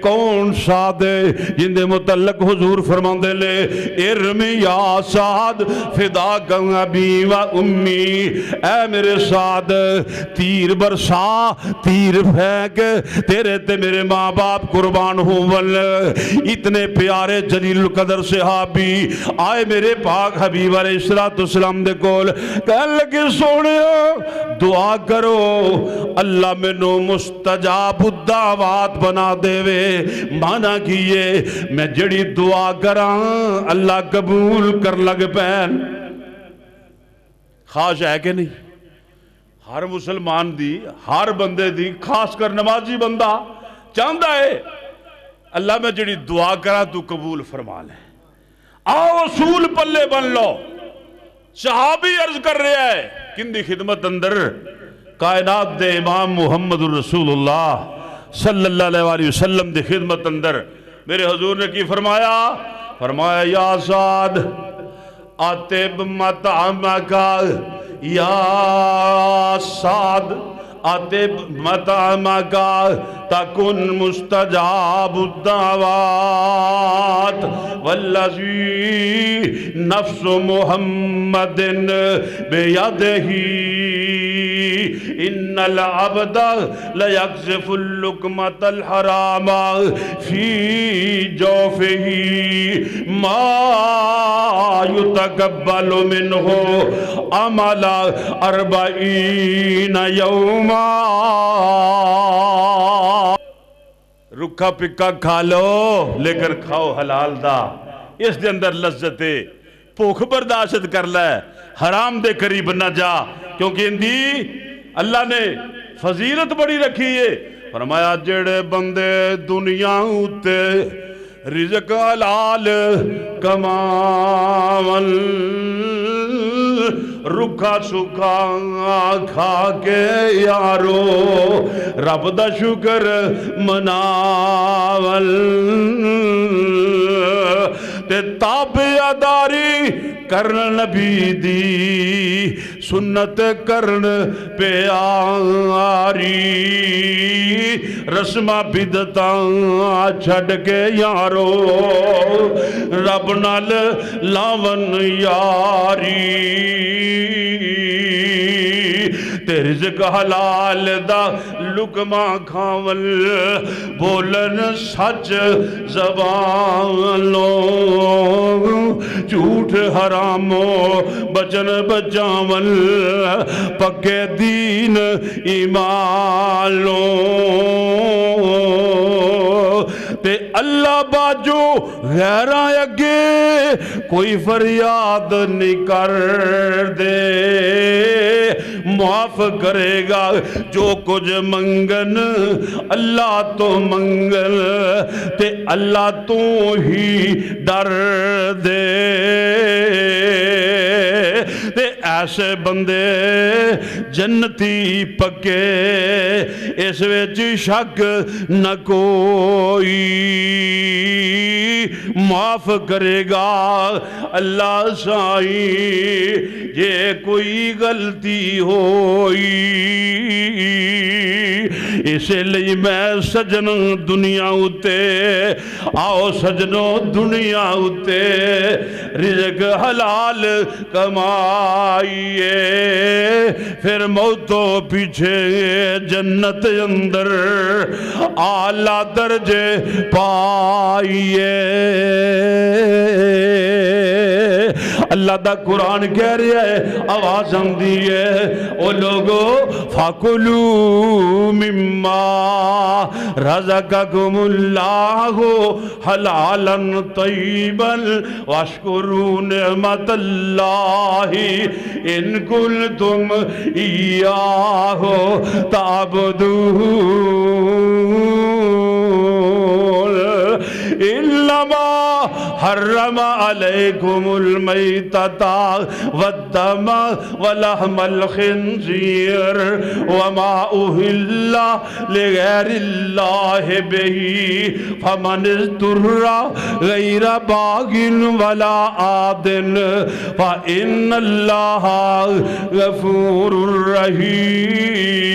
کون سعد جن دے متعلق حضور فرماندے لے ارمی یا سعد فداک ابی و امی، اے میرے سعد تیر برسا، تیر پھینک، تیرے تے میرے ماں باپ قربان ہون۔ اتنے پیارے جلیل القدر صحابی آئے میرے پاک حبیب علیہ السلام دے کول، کہنے لگے سونےو دعا کرو اللہ مینوں مستجاب الدعوات بنا دے وے۔ مانا کیے میں جڑی دعا کراں اللہ قبول کر لگ پین۔ خواہش ہے کہ نہیں؟ ہر مسلمان دی، ہر بندے دی، خاص کر نمازی بندہ چاہتا ہے اللہ میں جڑی دعا کرا تو قبول فرما لے۔ آؤ اصول پلے بن لو۔ صحابی عرض کر رہا ہے کن دی خدمت اندر؟ کائنات دے امام محمد الرسول اللہ صلی اللہ علیہ وسلم دی خدمت اندر میرے حضور نے کی فرمایا؟ فرمایا یا سعد اطب مطعمک، یا سعد اطب مطعمک تکن مستجاب الدعوات، والذی نفس محمد بیدہ ان العبد لیقذف اللقمۃ الحرام فی جوفہ ما یتقبل منہ عمل 40 یوما۔ رکھا پکا کھا لو لیکن کھاؤ حلال دا، اس دے اندر لذت ہے، بھوک برداشت کر لے، حرام دے قریب نہ جا، کیونکہ اندی اللہ نے فضیلت بڑی رکھی ہے۔ فرمایا جڑے بندے دنیا اتے رزق حلال کماون، رکھا سکھا کھا کے یارو رب دا شکر مناول، تے تابعداری کرن نبی دی سنت کرن پیاری، رسمہ بدتاں چھڑ کے یارو رب نال لاون یاری، تے رزق حلال دا لقمہ کھاول، بولن سچ زبانوں، جھوٹ حراموں بچن بچاول، پکے دین ایمانوں، تے اللہ باجو غیران اگے کوئی فریاد نہیں کر دے، معاف کرے گا جو کچھ منگن اللہ تو منگل، تے اللہ تو ہی ڈر دے، تے ایسے بندے جنتی پکے، اس وچ شک نہ کوئی، معاف کرے گا اللہ سائیں یہ کوئی غلطی ہوئی۔ اسے لئے میں سجن دنیا اتے، آؤ سجنوں دنیا اتے رزق حلال کمائیے، پھر موتوں پیچھے جنت اندر اعلیٰ درجے پائیے۔ اللہ دا قرآن کہہ رہا ہے، آواز ہم دیئے او لوگو فَكُلُوا مِمَّا رَزَقَكُمُ اللَّهُ حَلَالًا طَيِّبًا وَاشْكُرُوا نِعْمَةَ اللَّهِ إِن كُنتُمْ إِيَّاهُ تَعْبُدُونَ۔ إِنَّمَا حرم علیکم المیتۃ والدم ولحم الخنزیر وما اہل لغیر اللہ بہ فمن اضطر غیر باغ ولا عاد فإن اللہ غفور رحیم۔